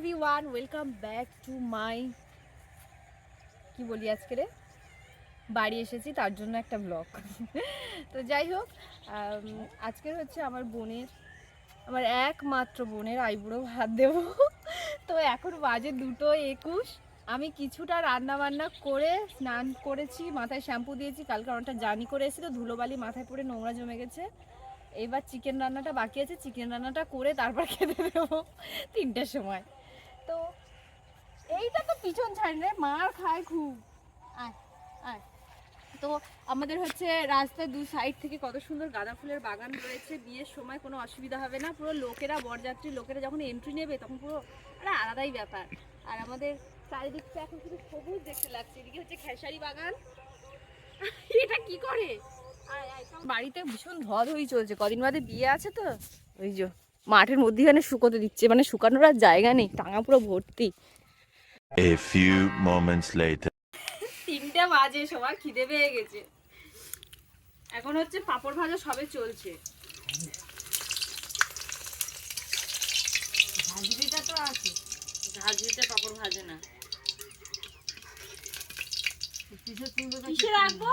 Everyone, welcome back to my কি বলি আজকে রে বাড়ি এসেছি তার জন্য একটা ব্লগ। তো যাই হোক, আজকের হচ্ছে আমার একমাত্র বোনের আইবুড়ো ভাত দেব। তো এখন বাজে 2:21। আমি কিছুটা রান্না বান্না করে স্নান করেছি, মাথায় শ্যাম্পু দিয়েছি, কালকে অনেকটা জার্নি করে এসেছি তো ধুলোবালি মাথায় পড়ে নোংরা জমে গেছে। এবার চিকেন রান্নাটা বাকি আছে, চিকেন রান্নাটা করে তারপর খেতে দেবো 3টার সময়। তো এইটা তো পিছন ছাড় রে, মার খায় খুব। আয় আয়। তো আমাদের হচ্ছে রাস্তার দু সাইড থেকে কত সুন্দর গাঁদা ফুলের বাগান রয়েছে, বিয়ের সময় কোনো অসুবিধা হবে না। পুরো লোকেরা, বরযাত্রী লোকেরা যখন এন্ট্রি নেবে তখন পুরো একটা আলাদাই ব্যাপার। আর আমাদের চারিদিকটা এখন শুধু সবুজ দেখতে লাগছে। এদিকে হচ্ছে খেসারি বাগান। এটা কি করে বাড়িতে ভীষণ ধোয়াধুয়ি চলছে, কদিন বাদে বিয়ে আছে তো ওই যে মাঠের মধ্যখানে শুকোতে দিচ্ছে, মানে শুকানোর আর জায়গা নেই, টাঙা পুরো ভর্তি। A few moments later. 3টে বাজে, সবার খিদে পেয়ে গেছে। এখন হচ্ছে পাপড় ভাজা সবে চলছে। ঝাঁঝরিটা তো আছে, ঝাঁঝরিতে পাপড় ভাজে না। কিসে রাখবো?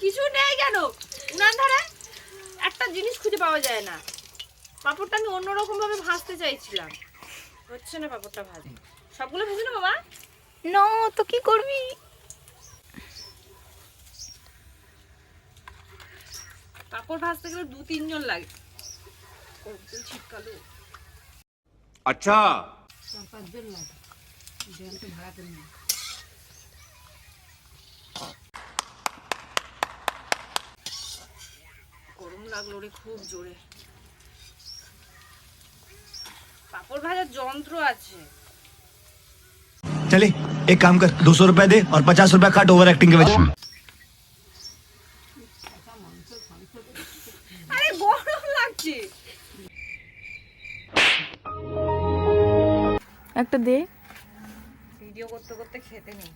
কিছু নেই কেন উনান ধরে? একটা জিনিস খুঁজে পাওয়া যায় না। পাপড়টা আমি অন্যরকম ভাবে ভাজতে চাইছিলাম, হচ্ছে না পাপড়টা ভাজে। সবগুলো ভেজে না বাবা? নো, তো কি করবি? পাপড় ভাজতে গেলে 2-3 জন লাগে। ছিটকালো। अच्छा 4-5 জন লাগে। জনকে ভাড়া করে নিয়ে। গরম লাগলো রে খুব জোরে। পাপড় ভাজার যন্ত্র আছে। चले एक काम कर 200 रुपए दे और 50 रुपए काट ओवर एक्टिंग के वजह। আরে গরম লাগছে। একটা দে। ভিডিও করতে করতে খেতে নেই।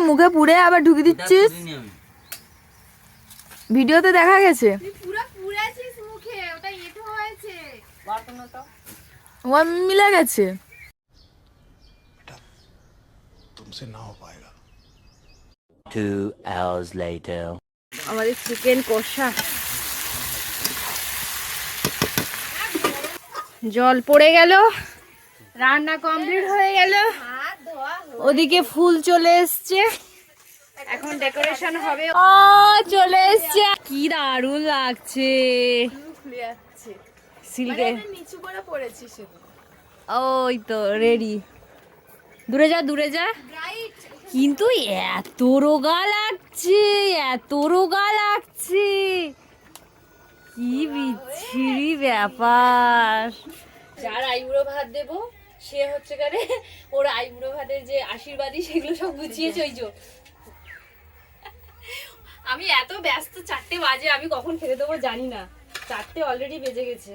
মুখে পুড়ে আবার ঢুকে দিচ্ছিস। ভিডিওতে দেখা গেছে। তুই পুরো পুড়েছিস মুখে, ওটা এঁটো হয়েছে। বাটনো তো ও মিলে গেছে। तुमसे ना हो पाएगा। 2 hours later. আমাদের চিকেন কষা। জল পড়ে গেল, রান্না কমপ্লিট হয়ে গেল, ওদিকে ফুল চলে এসছে, এখন ডেকোরেশন হবে। চলে এসছে, কি দারুণ লাগছে। সিল্কে নিচু করে পড়েছি শুধু। ওই তো রেডি। দূরে যা দূরে যা। কিন্তু এত রোগা লাগছে, এত রোগা লাগছে, কি বিচ্ছিরি ব্যাপার। যার আইবুড়ো ভাত দেব সে হচ্ছে কারে ওর আইবুড়ো ভাতের যে আশীর্বাদী সেগুলো সব গুছিয়েছে। ওই যে আমি এত ব্যস্ত, 4টে বাজে, আমি কখন খেতে দেবো জানি না। 4টে অলরেডি বেজে গেছে।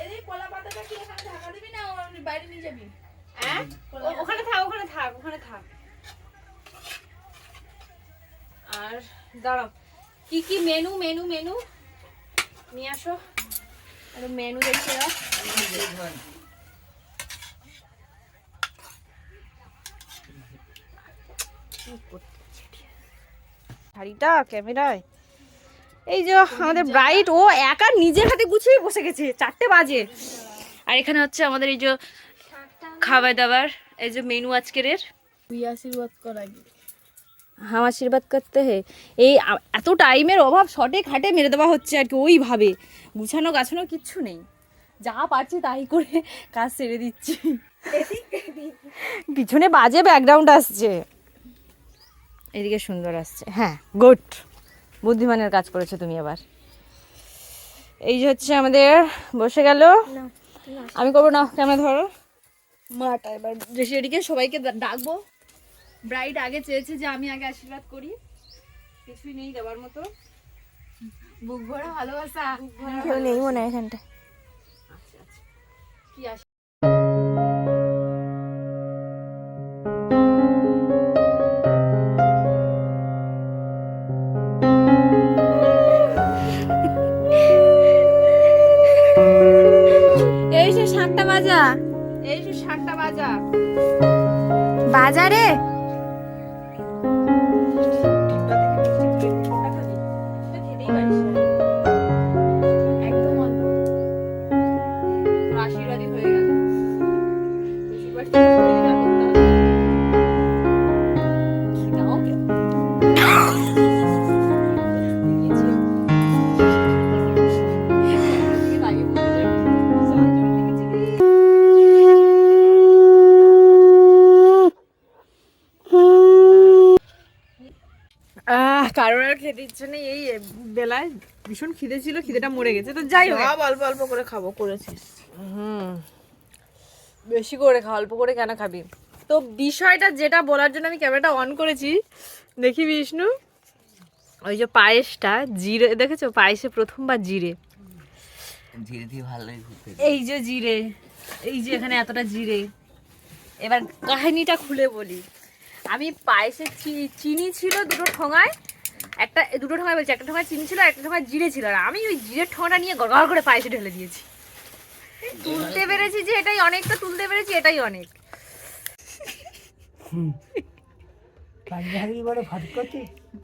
এই কলা পাতাটা কি এখানে ঢাকা দিবি না বাইরে নিয়ে যাবি? হ্যাঁ ওখানে থাক, ওখানে থাক, ওখানে থাক। আর দাঁড়াও, কি কি মেনু মেনু মেনু নিয়ে আসো, একটা মেনু দেখে দাও। শাড়িটা ক্যামেরায়, এই যে আমাদের ব্রাইড, ও একা নিজের হাতে গুছিয়ে বসে গেছে। 4টে বাজে। আর এখানে হচ্ছে আমাদের এই যে খাবার দাবার, এই যে মেনু আজকের। তুই আশীর্বাদ কর আগে। হাম আশীর্বাদ করতে হে। এই এত টাইমের অভাব, শর্টে খাটে মেরে দেওয়া হচ্ছে আর কি। ওইভাবে গুছানো গাছানো কিচ্ছু নেই, যা পারছি তাই করে কাজ ছেড়ে দিচ্ছি। পিছনে বাজে ব্যাকগ্রাউন্ড আসছে, এদিকে সুন্দর আসছে। হ্যাঁ গুড, বুদ্ধিমানের কাজ করেছো তুমি এবার। এই যে হচ্ছে আমাদের বসে গেল। আমি করবো না, ক্যামেরা ধরো। মাটা এবার এদিকে সবাইকে ডাকবো। ব্রাইড আগে চেয়েছে যে আমি আগে আশীর্বাদ করি, কিছুই নেই দেওয়ার মতো। বুক ভরা ভালোবাসা, কেউ নেই মনে হয় এখানটা। আচ্ছা আচ্ছা, কি আশীর্বাদ? কারোর আর খেতে ইচ্ছে নেই, এই বেলায় ভীষণ খিদে ছিল, খিদেটা মরে গেছে। তো যাই হোক, সব অল্প অল্প করে খাবো করেছিস। বেশি করে খা, অল্প করে কেন খাবি? তো বিষয়টা যেটা বলার জন্য আমি ক্যামেরাটা অন করেছি, দেখি বিষ্ণু, ওই যে পায়েসটা জিরে, দেখেছো পায়েসে প্রথমবার জিরে, এই যে জিরে, এই যে এখানে এতটা জিরে। এবার কাহিনীটা খুলে বলি, আমি পায়েসে চিনি ছিল দুটো ঠোঙায়, দুটো ঠোঙায় বলছি, একটা ঠোঙায় চিনি ছিল আর একটা ঠোঙায় জিরে ছিল, আর আমি ওই জিরের ঠোঙাটা নিয়ে গড়গড় করে পায়েসে ঢেলে দিয়েছি। তুলতে পেরেছি যে এটাই অনেক, তো তুলতে পেরেছি এটাই অনেক।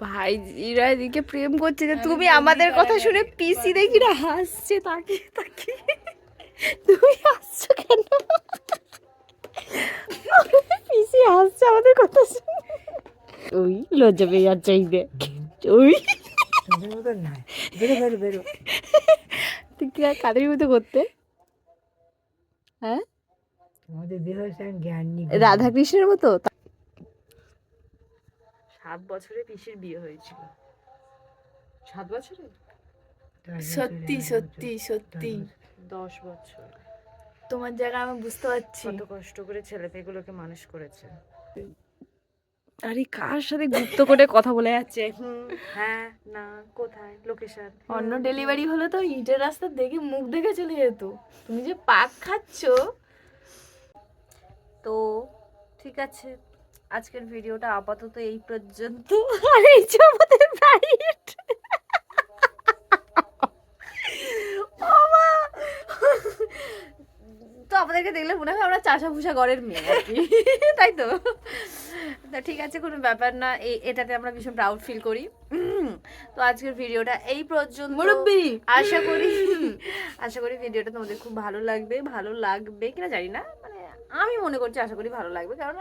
ভাইজিরা এদিকে প্রেম করছে, যে তুমি আমাদের কথা শুনে পিসি দেখি না হাসছে, তাকে তাকে তুমি হাসছো কেন? পিসি হাসছে আমাদের কথা শুনে, ওই লজ্জা পেয়ে যাচ্ছে, এই দেখ ওই তুই কি আর কাদের মতো করতে? হ্যাঁ, রাধা কৃষ্ণের মতো। 7 বছরে পিসির বিয়ে হয়েছিল। 7 বছরে? সত্যি সত্যি সত্যি 10 বছর। তোমার জায়গা আমি বুঝতে পারছি। কত কষ্ট করে ছেলে মেয়েগুলোকে মানুষ করেছে। আরে কার সাথে গুপ্ত করে কথা বলে যাচ্ছে? হ্যাঁ, না, কোথায়, লোকেশন। অন্য ডেলিভারি হলে তো ইটের রাস্তা দেখে মুখ দেখে চলে যেত। তুমি যে পাক খাচ্ছো। তো ঠিক আছে, আজকের ভিডিওটা আপাতত এই পর্যন্ত। আর এই যে আমাদের ব্রাইট, তো আমাদেরকে দেখলে মনে হয় আমরা চাষা ভুষা ঘরের মেয়ে আর কি, তাই তো? তা ঠিক আছে, কোনো ব্যাপার না, এটাতে আমরা ভীষণ প্রাউড ফিল করি। তো আজকের ভিডিওটা এই পর্যন্ত। আশা করি ভিডিওটা তোমাদের খুব ভালো লাগবে কিনা জানি না, মানে আমি মনে করছি আশা করি ভালো লাগবে, কারণ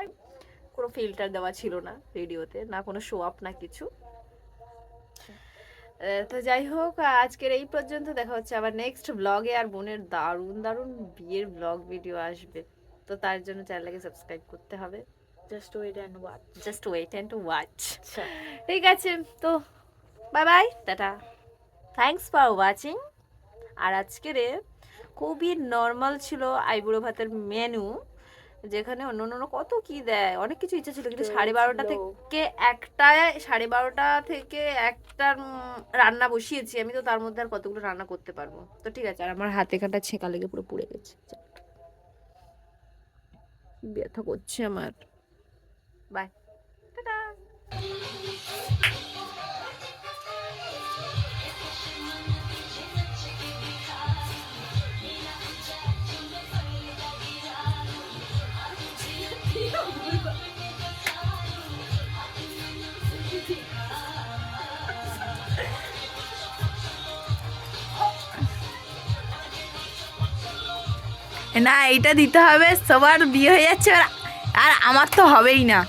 কোনো ফিল্টার দেওয়া ছিল না ভিডিওতে, না কোনো শো আপ, না কিছু। তো যাই হোক, আজকের এই পর্যন্ত, দেখা হচ্ছে আবার নেক্সট ব্লগে। আর বোনের দারুণ দারুণ বিয়ের ব্লগ ভিডিও আসবে, তো তার জন্য চ্যানেলটাকে সাবস্ক্রাইব করতে হবে। Just wait and watch. ঠিক আছে, তো bye bye, tata, thanks for watching. আর আজকের খুবই নর্মাল ছিল আইবুড়ো ভাতের মেনু, যেখানে অন্য কত কি দেয়, অনেক কিছু ইচ্ছা ছিল, কিন্তু 12:30 থেকে 1টা থেকে 1টার রান্না বসিয়েছি আমি, তো তার মধ্যে আর কতগুলো রান্না করতে পারবো? তো ঠিক আছে, আর আমার হাতে কাটা ছেঁকা লেগে পুরো পুড়ে গেছে, ব্যথা করছে আমার। Bye, tata. না, এইটা দিতে হবে, সবার বিয়ে হয়ে যাচ্ছে আর আমার তো হবেই না।